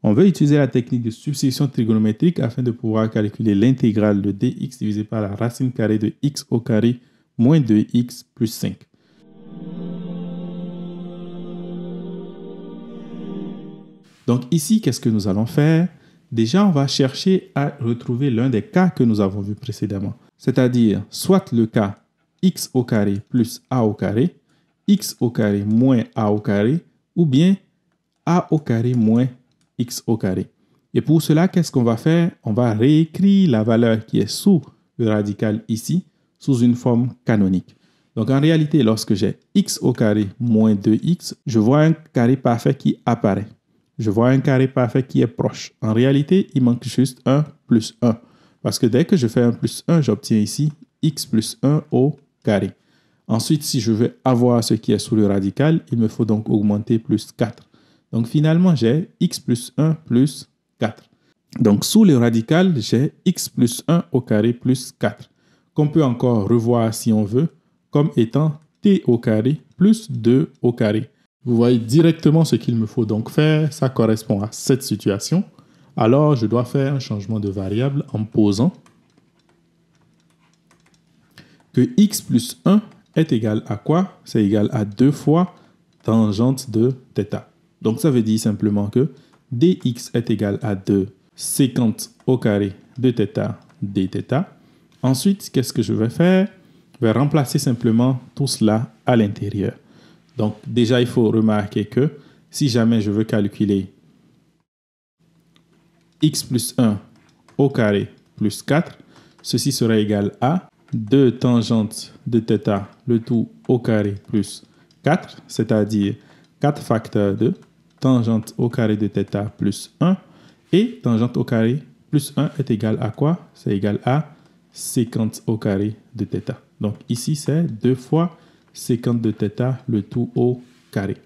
On veut utiliser la technique de substitution trigonométrique afin de pouvoir calculer l'intégrale de dx divisé par la racine carrée de x au carré moins 2x plus 5. Donc ici, qu'est-ce que nous allons faire? Déjà, on va chercher à retrouver l'un des cas que nous avons vu précédemment. C'est-à-dire, soit le cas x au carré plus a au carré, x au carré moins a au carré, ou bien a au carré moins x au carré. Et pour cela, qu'est-ce qu'on va faire? On va réécrire la valeur qui est sous le radical ici, sous une forme canonique. Donc en réalité, lorsque j'ai x au carré moins 2x, je vois un carré parfait qui apparaît. Je vois un carré parfait qui est proche. En réalité, il manque juste 1 plus 1. Parce que dès que je fais 1 plus 1, j'obtiens ici x plus 1 au carré. Ensuite, si je veux avoir ce qui est sous le radical, il me faut donc augmenter plus 4. Donc finalement, j'ai x plus 1 plus 4. Donc sous le radical, j'ai x plus 1 au carré plus 4. Qu'on peut encore revoir si on veut comme étant t au carré plus 2 au carré. Vous voyez directement ce qu'il me faut donc faire. Ça correspond à cette situation. Alors, je dois faire un changement de variable en posant que x plus 1 est égal à quoi? C'est égal à 2 fois tangente de θ. Donc, ça veut dire simplement que dx est égal à 2 sécante au carré de θ dθ. Ensuite, qu'est-ce que je vais faire? Je vais remplacer simplement tout cela à l'intérieur. Donc, déjà, il faut remarquer que si jamais je veux calculer x plus 1 au carré plus 4, ceci sera égal à 2 tangente de θ, le tout au carré plus 4, c'est-à-dire 4 facteurs de tangente au carré de θ plus 1. Et tangente au carré plus 1 est égal à quoi? C'est égal à sécante au carré de θ. Donc ici, c'est 2 fois sécante de θ, le tout au carré.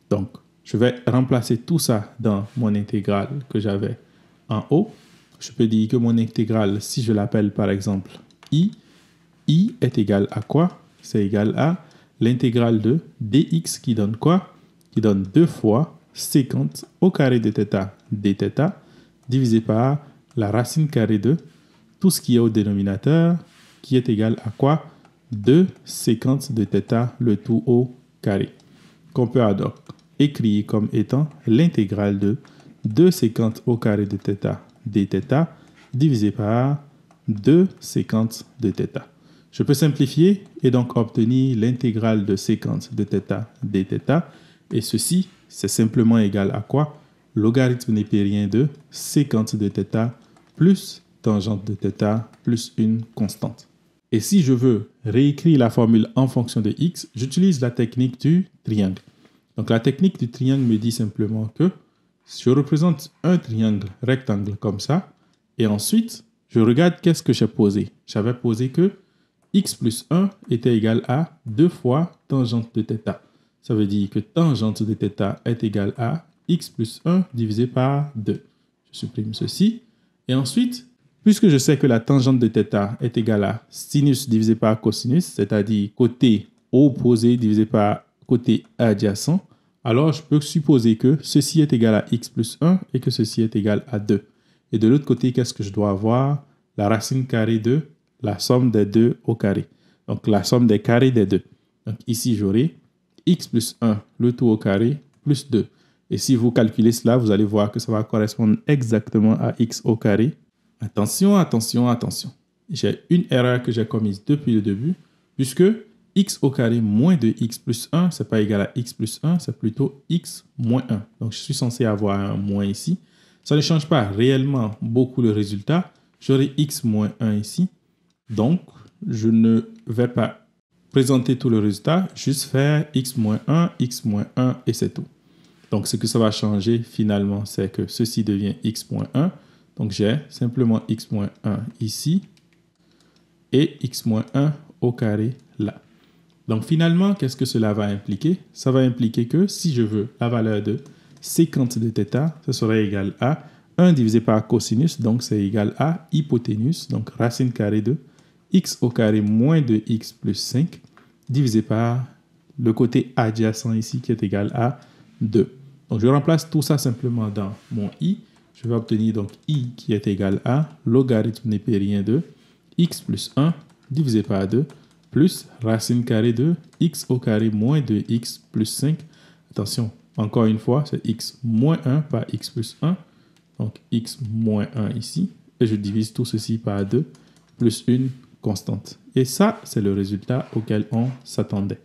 Donc, je vais remplacer tout ça dans mon intégrale que j'avais en haut. Je peux dire que mon intégrale, si je l'appelle par exemple i est égal à quoi? C'est égal à l'intégrale de dx qui donne quoi? Qui donne 2 fois sécante au carré de θ dθ divisé par la racine carrée de tout ce qui est au dénominateur qui est égal à quoi? 2 sécante de θ, le tout au carré. Qu'on peut donc écrire comme étant l'intégrale de 2 sécante au carré de θ dθ divisé par 2 sécante de θ. Je peux simplifier et donc obtenir l'intégrale de sécante de θ dθ. Et ceci, c'est simplement égal à quoi? Logarithme népérien de sécante de θ plus tangente de θ plus une constante. Et si je veux réécrire la formule en fonction de x, j'utilise la technique du triangle. Donc la technique du triangle me dit simplement que je représente un triangle rectangle comme ça, et ensuite, je regarde qu'est-ce que j'ai posé. J'avais posé que x plus 1 était égal à 2 fois tangente de θ. Ça veut dire que tangente de θ est égal à x plus 1 divisé par 2. Je supprime ceci. Et ensuite, puisque je sais que la tangente de θ est égale à sinus divisé par cosinus, c'est-à-dire côté opposé divisé par côté adjacent, alors je peux supposer que ceci est égal à x plus 1 et que ceci est égal à 2. Et de l'autre côté, qu'est-ce que je dois avoir? La racine carrée de la somme des deux au carré. Donc la somme des carrés des deux. Donc ici, j'aurai x plus 1, le tout au carré, plus 2. Et si vous calculez cela, vous allez voir que ça va correspondre exactement à x au carré. Attention, attention, attention. J'ai une erreur que j'ai commise depuis le début, puisque x au carré moins 2x plus 1, ce n'est pas égal à x plus 1, c'est plutôt x moins 1. Donc, je suis censé avoir un moins ici. Ça ne change pas réellement beaucoup le résultat. J'aurai x moins 1 ici. Donc, je ne vais pas présenter tout le résultat, juste faire x moins 1 et c'est tout. Donc, ce que ça va changer finalement, c'est que ceci devient x moins 1. Donc, j'ai simplement x moins 1 ici et x moins 1 au carré là. Donc, finalement, qu'est-ce que cela va impliquer? Ça va impliquer que si je veux la valeur de sécante de θ, ce serait égal à 1 divisé par cosinus, donc c'est égal à hypoténuse, donc racine carrée de x au carré moins de x plus 5, divisé par le côté adjacent ici qui est égal à 2. Donc, Donc, je remplace tout ça simplement dans mon i. Je vais obtenir donc i qui est égal à logarithme népérien de x plus 1 divisé par 2 plus racine carrée de x au carré moins 2x plus 5. Attention, encore une fois, c'est x moins 1 par x plus 1. Donc, x moins 1 ici. Et je divise tout ceci par 2 plus une constante. Et ça, c'est le résultat auquel on s'attendait.